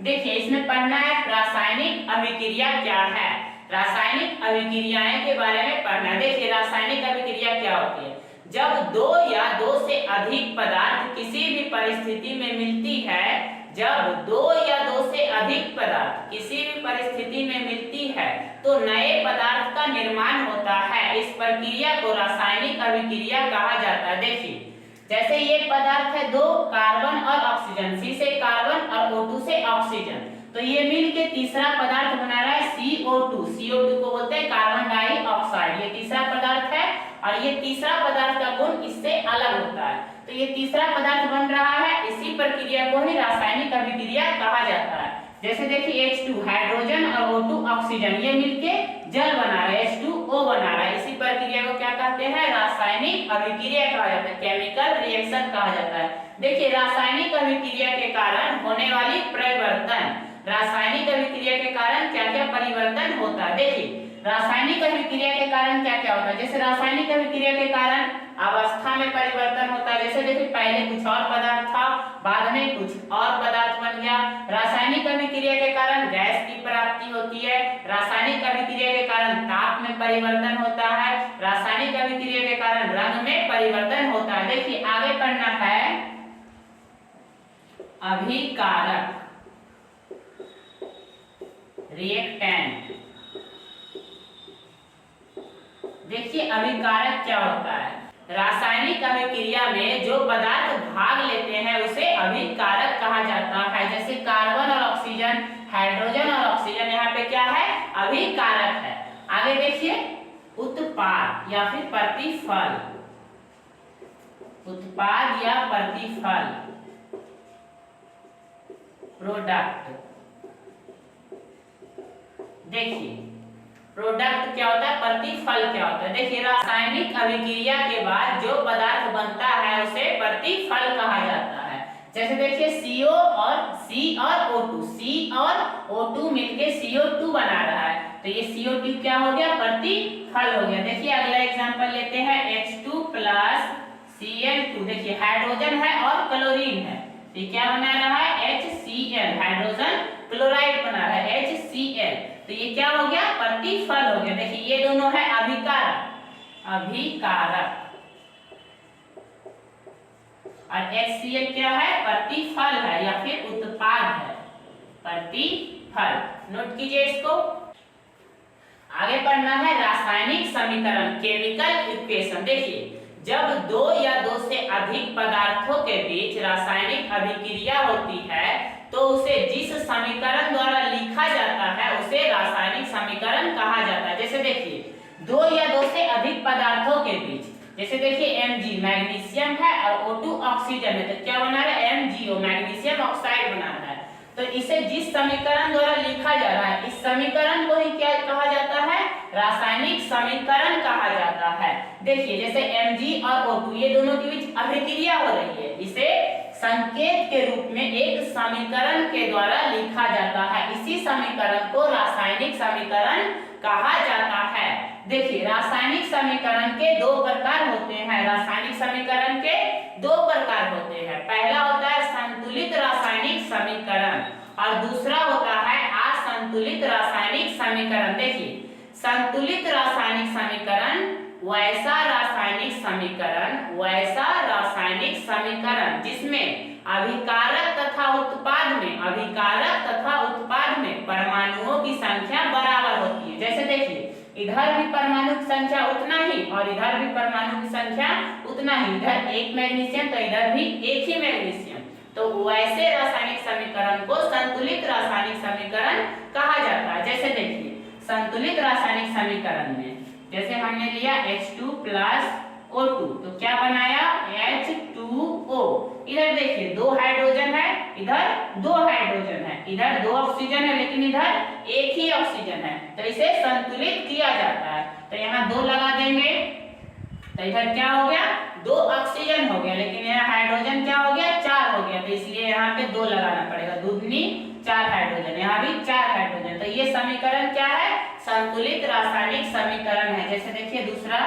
देखिए इसमें पढ़ना है रासायनिक अभिक्रिया क्या है, रासायनिक अभिक्रियाएं के बारे में पढ़ना। देखिए रासायनिक अभिक्रिया क्या होती है, जब दो या दो से अधिक पदार्थ किसी भी परिस्थिति में मिलती है, जब दो या दो से अधिक पदार्थ किसी भी परिस्थिति में मिलती है तो नए पदार्थ का निर्माण होता है। इस प्रक्रिया को रासायनिक अभिक्रिया कहा जाता है। देखिए जैसे ये पदार्थ है दो, कार्बन और ऑक्सीजन, C से कार्बन और O2 से ऑक्सीजन, तो ये मिल के तीसरा पदार्थ बना रहा है CO2। CO2 को बोलते हैं कार्बन डाइऑक्साइड। ये तीसरा पदार्थ है और ये तीसरा पदार्थ का गुण इससे अलग होता है, तो ये तीसरा पदार्थ बन रहा है। इसी प्रक्रिया को ही रासायनिक अभिक्रिया कहा जाता है। जैसे देखिए H2 हाइड्रोजन और O2 ऑक्सीजन, ये मिलके जल बना रहा है, H2O बना रहा है। इसी प्रक्रिया को क्या कहते हैं, रासायनिक अभिक्रिया कहा जाता है, केमिकल रिएक्शन कहा जाता है। देखिए रासायनिक अभिक्रिया के कारण होने वाली परिवर्तन, रासायनिक अभिक्रिया के कारण क्या क्या परिवर्तन होता है। देखिए रासायनिक अभिक्रिया के कारण क्या क्या होता है, जैसे रासायनिक अभिक्रिया के कारण अवस्था में परिवर्तन होता है। जैसे देखिए पहले कुछ और पदार्थ था, बाद में कुछ और पदार्थ बन गया। रासायनिक अभिक्रिया के कारण गैस की प्राप्ति होती है। रासायनिक अभिक्रिया के कारण ताप में परिवर्तन होता है। रासायनिक अभिक्रिया के कारण रंग में परिवर्तन होता है। देखिए आगे पढ़ना है अभिकारक, रिएक्टेंट। देखिए अभिकारक क्या होता है, रासायनिक अभिक्रिया में जो पदार्थ भाग लेते हैं उसे अभिकारक कहा जाता है। जैसे कार्बन और ऑक्सीजन, हाइड्रोजन और ऑक्सीजन, यहाँ पे क्या है, अभिकारक है। आगे देखिए उत्पाद या फिर प्रतिफल, उत्पाद या प्रतिफल, प्रोडक्ट। देखिए प्रोडक्ट क्या होता है, प्रतिफल क्या होता है। देखिए रासायनिक अभिक्रिया के बाद जो पदार्थ बनता है उसे प्रतिफल कहा जाता है। जैसे देखिए CO और C और O2, C और O2 मिलके CO2 बना रहा है, तो ये CO2 क्या हो गया, प्रतिफल हो गया। देखिए अगला एग्जांपल लेते हैं H2 प्लस Cl2। देखिए हाइड्रोजन है और क्लोरीन है, तो ये क्या बना रहा है, HCl, हाइड्रोजन क्लोराइड बना रहा है HCl, तो ये क्या हो गया, प्रतिफल हो गया। देखिए ये दोनों है अभिकारक, अभिकारक, और HCl क्या है, प्रतिफल है या फिर उत्पाद है, प्रतिफल। नोट कीजिए इसको। आगे पढ़ना है रासायनिक समीकरण, केमिकल इक्वेशन। देखिए जब दो या दो से अधिक पदार्थों के बीच रासायनिक अभिक्रिया होती है तो उसे जिस समीकरण द्वारा लिखा जाता है उसे रासायनिक समीकरण कहा जाता है। जैसे देखिए दो या दो से अधिक पदार्थों के बीच, जैसे देखिए Mg मैग्नीशियम है और O2 ऑक्सीजन है, तो क्या बना रहा है, MgO, मैग्नीशियम ऑक्साइड बना रहा है। तो इसे जिस समीकरण द्वारा लिखा जा रहा है, इस समीकरण को ही क्या कहा जाता है, रासायनिक समीकरण कहा जाता है। देखिए जैसे Mg और O2 ये दोनों के बीच अभिक्रिया हो रही है, इसे संकेत के रूप में एक समीकरण के द्वारा लिखा जाता है। इसी समीकरण को रासायनिक समीकरण कहा जाता है। देखिए रासायनिक समीकरण के दो प्रकार होते हैं, रासायनिक समीकरण के दो प्रकार होते हैं। पहला होता है संतुलित रासायनिक समीकरण और दूसरा होता है असंतुलित रासायनिक समीकरण। देखिए संतुलित रासायनिक समीकरण वैसा रासायनिक समीकरण, वैसा रासायनिक समीकरण जिसमें अभिकारक तथा उत्पाद में, अभिकारक तथा उत्पाद में परमाणुओं की संख्या बराबर होती है। जैसे देखिए इधर भी परमाणु की संख्या उतना ही और इधर भी परमाणु की संख्या उतना ही, इधर एक मैग्नीशियम तो इधर भी एक ही मैग्नीशियम, तो वैसे रासायनिक समीकरण को संतुलित रासायनिक समीकरण कहा जाता है। जैसे देखिए संतुलित रासायनिक समीकरण में जैसे हमने लिया H2 प्लस O2, तो क्या बनाया, H2O। इधर देखिए दो हाइड्रोजन है, इधर दो हाइड्रोजन है, इधर दो ऑक्सीजन है लेकिन इधर एक ही ऑक्सीजन है, तो इसे संतुलित किया जाता है। तो यहाँ दो लगा देंगे तो इधर क्या हो गया, दो ऑक्सीजन हो गया, लेकिन यहाँ हाइड्रोजन क्या हो गया, चार हो गया, तो इसलिए यहाँ पे दो लगाना पड़ेगा, दूनी चार हाइड्रोजन, यहाँ भी चार हाइड्रोजन, तो ये समीकरण क्या है, संतुलित रासायनिक समीकरण है। जैसे देखिए दूसरा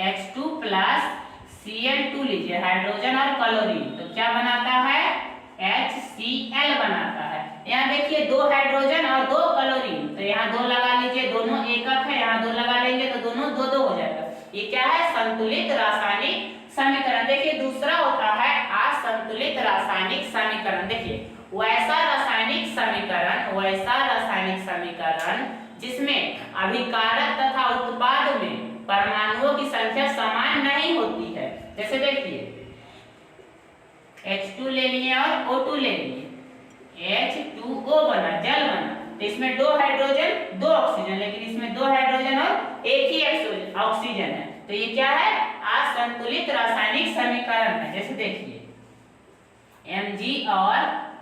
H2 प्लस Cl2 लीजिए, हाइड्रोजन और क्लोरीन, तो क्या बनाता है, HCl बनाता है। यहाँ देखिए 2 हाइड्रोजन और 2 क्लोरीन, तो यहाँ 2 लगा लीजिए, दोनों एकक है, यहाँ 2 लगा लेंगे तो दोनों 2-2 हो जाएगा। ये क्या है? संतुलित रासायनिक समीकरण। देखिए दूसरा होता है असंतुलित रासायनिक समीकरण। देखिए वैसा रासायनिक समीकरण जिसमें अभिकारक तथा उत्पाद में परमाणुओं की संख्या समान नहीं होती है। जैसे देखिए H2 ले लिए और O2 ले लिए, H2O बना, जल बना, तो इसमें 2 हाइड्रोजन 2 ऑक्सीजन, लेकिन इसमें 2 हाइड्रोजन और एक ही ऑक्सीजन है, तो ये क्या है? असंतुलित रासायनिक समीकरण है। जैसे देखिए Mg और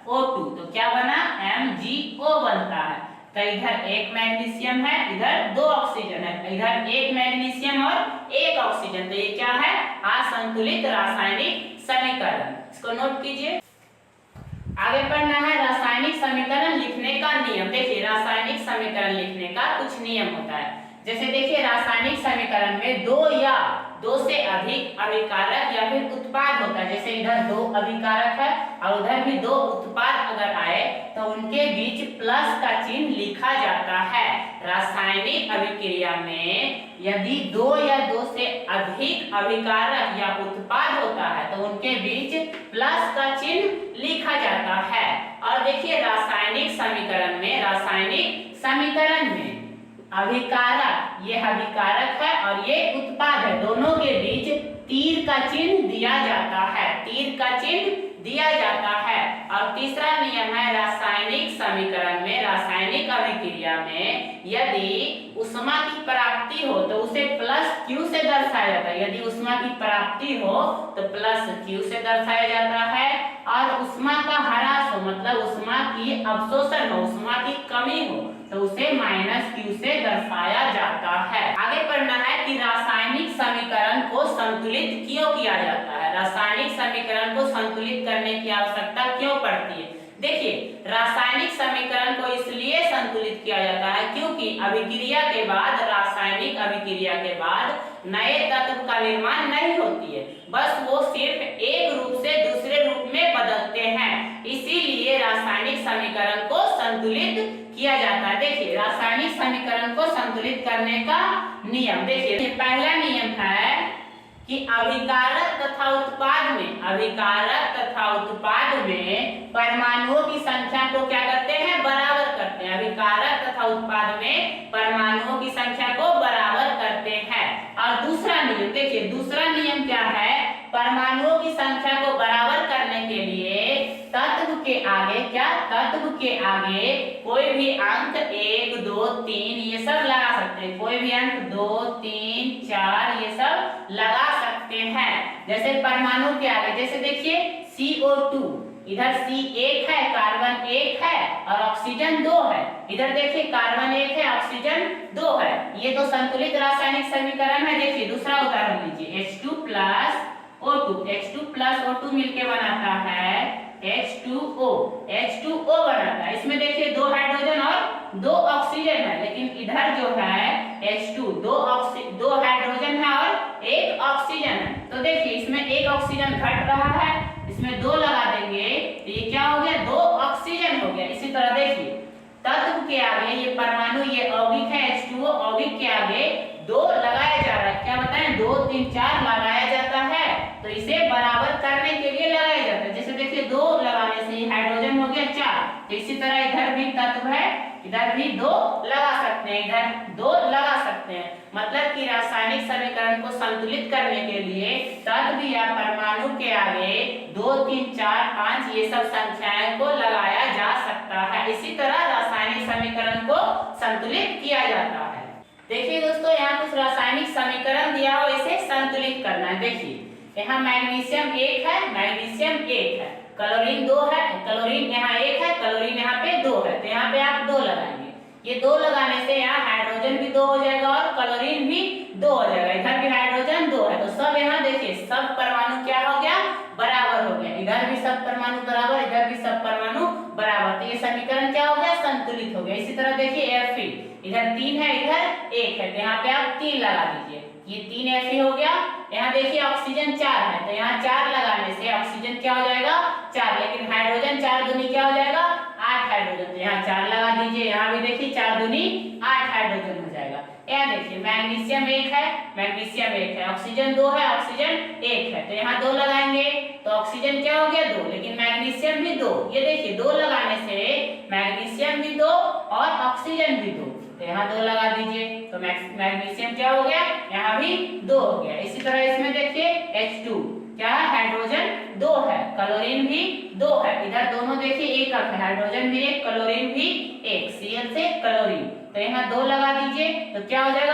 O2, तो क्या बना? MgO बनता है। तो इधर 1 मैग्नीशियम है, इधर 2 ऑक्सीजन है, इधर 1 मैग्नीशियम और 1 ऑक्सीजन, तो ये क्या है? असंतुलित रासायनिक समीकरण। इसको नोट कीजिए। आगे पढ़ना है रासायनिक समीकरण लिखने का नियम। देखिए रासायनिक समीकरण लिखने का कुछ नियम होता है। जैसे देखिए रासायनिक समीकरण में 2 या 2 से अधिक अभिकारक या फिर उत्पाद होता है। जैसे इधर 2 अभिकारक है और उधर भी 2 उत्पाद अगर आए तो उनके बीच प्लस का चिन्ह लिखा जाता है। रासायनिक अभिक्रिया में यदि 2 या 2 से अधिक अभिकारक या उत्पाद होता है तो उनके बीच प्लस का चिन्ह लिखा जाता है। और देखिए रासायनिक समीकरण में अभिकारक, ये अभिकारक है और ये उत्पाद है, दोनों के बीच तीर का चिन्ह दिया जाता है, तीर का चिन्ह दिया जाता है। और तीसरा नियम है रासायनिक समीकरण में, रासायनिक अभिक्रिया में यदि ऊष्मा की प्राप्ति हो तो उसे प्लस Q से दर्शाया जाता है। यदि ऊष्मा की प्राप्ति हो तो प्लस Q से दर्शाया जाता है, और ऊष्मा का ह्रास हो मतलब ऊष्मा की अवशोषण हो, ऊष्मा की कमी हो तो उसे माइनस Q से दर्शाया जाता है। आगे पढ़ना है कि रासायनिक समीकरण को संतुलित क्यों किया जाता है। रासायनिक समीकरण को संतुलित करने की आवश्यकता क्यों पड़ती है? देखिए रासायनिक समीकरण को इसलिए संतुलित किया जाता है क्योंकि अभिक्रिया के बाद, रासायनिक अभिक्रिया के बाद नए तत्व का निर्माण नहीं होती है, बस वो सिर्फ एक रूप से दूसरे रूप में बदलते हैं, इसीलिए रासायनिक समीकरण को संतुलित किया जाता है। देखिए रासायनिक समीकरण को संतुलित करने का नियम, देखिए पहला नियम है कि अभिकारक तथा उत्पाद में परमाणुओं की संख्या को क्या करते हैं? बराबर करते हैं। अभिकारक तथा उत्पाद में परमाणुओं की संख्या को बराबर करते हैं। और दूसरा नियम, देखिए दूसरा नियम क्या है? परमाणुओं की संख्या को बराबर करने के लिए तत्व के आगे कोई भी अंक 1, 2, 3 ये सब लगा सकते हैं। कोई भी अंक 2, 3, 4 ये सब लगा सकते हैं। जैसे परमाणु के आगे, जैसे देखिए CO2, इधर C 1 है, कार्बन 1 है और ऑक्सीजन 2 है। इधर देखिए कार्बन 1 है, ऑक्सीजन 2 है। ये तो संतुलित रासायनिक समीकरण है। देखिए दूसरा उदाहरण लीजिए H2 प्लस O2 मिलके बनाता है H2O बनाता है। इसमें देखिए 2 हाइड्रोजन और 2 ऑक्सीजन है, लेकिन इधर जो है H2 2 हाइड्रोजन है और 1 ऑक्सीजन है। तो देखिए इसमें 1 ऑक्सीजन घट रहा है, इसमें 2 लगा देंगे तो ये क्या हो गया? 2 ऑक्सीजन हो गया। इसी तरह देखिए तत्व के आगे ये परमाणु, ये यौगिक है H2O, यौगिक के आगे 2 लगाया जा रहा है। क्या बताएं? 2, 3, 4 लगाया जाता है, तो इसे बराबर करने के लिए लगाया जाता है। जैसे देखिए 2 लगाने से हाइड्रोजन हो गया 4, तो इसी तरह इधर भी तत्व है, इधर भी 2 लगा सकते हैं, इधर 2 लगा सकते हैं। मतलब कि रासायनिक समीकरण को संतुलित करने के लिए तत्व या परमाणु के आगे 2, 3, 4, 5 ये सब संख्याएं को लगाया जा सकता है। इसी तरह रासायनिक समीकरण को संतुलित किया जाता है। देखिए दोस्तों यहाँ कुछ रासायनिक समीकरण दिया हो, इसे संतुलित करना है। देखिए यहाँ मैग्नीशियम 1 है, क्लोरीन 2 है, क्लोरीन यहाँ 1 है, क्लोरीन यहाँ पे 2 है, तो यहाँ पे आप 2 लगाएंगे। ये 2 लगाने से यहाँ हाइड्रोजन भी 2 हो जाएगा और क्लोरीन भी 2 हो जाएगा। इधर भी हाइड्रोजन 2 है, तो सब यहाँ देखिए सब परमाणु क्या हो गया? बराबर हो गया। इधर भी सब परमाणु बराबर, इधर भी सब परमाणु बराबर, तो ये समीकरण क्या हो गया? संतुलित हो गया। इसी तरह देखिए Fe, इधर 3 है, इधर 1 है, तो यहाँ पे आप 3 लगा दीजिए, ये 3 Fe हो गया। यहाँ देखिए ऑक्सीजन 4 है, तो यहाँ 4 लगाने से ऑक्सीजन क्या हो जाएगा? 4, लेकिन हाइड्रोजन 4 दूनी क्या हो जाएगा? 8 8 हाइड्रोजन, तो यहाँ 4 लगा दीजिए, यहाँ भी देखिए 4 दूनी 8 हाइड्रोजन हो जाएगा। यहाँ देखिए मैग्नीशियम 1 है, मैग्नीशियम 1 है, ऑक्सीजन 2 है, ऑक्सीजन 1 है, तो यहाँ 2 लगाएंगे तो ऑक्सीजन क्या हो गया 2, लेकिन मैग्नीशियम भी 2, ये देखिए 2 लगाने से मैग्नीशियम भी 2 और ऑक्सीजन भी 2, तो यहाँ 2 लगा दीजिए, तो मैग्नीशियम क्या हो गया, यहाँ भी 2 हो गया। इसी तरह इसमें देखिए H2 क्या है, हाइड्रोजन 2 है, क्लोरीन भी 2 है, इधर दोनों देखिए एक है, हाइड्रोजन भी 1, क्लोरीन भी 1, Cl से क्लोरीन, तो यहाँ 2 लगा दीजिए, तो क्या हो जाएगा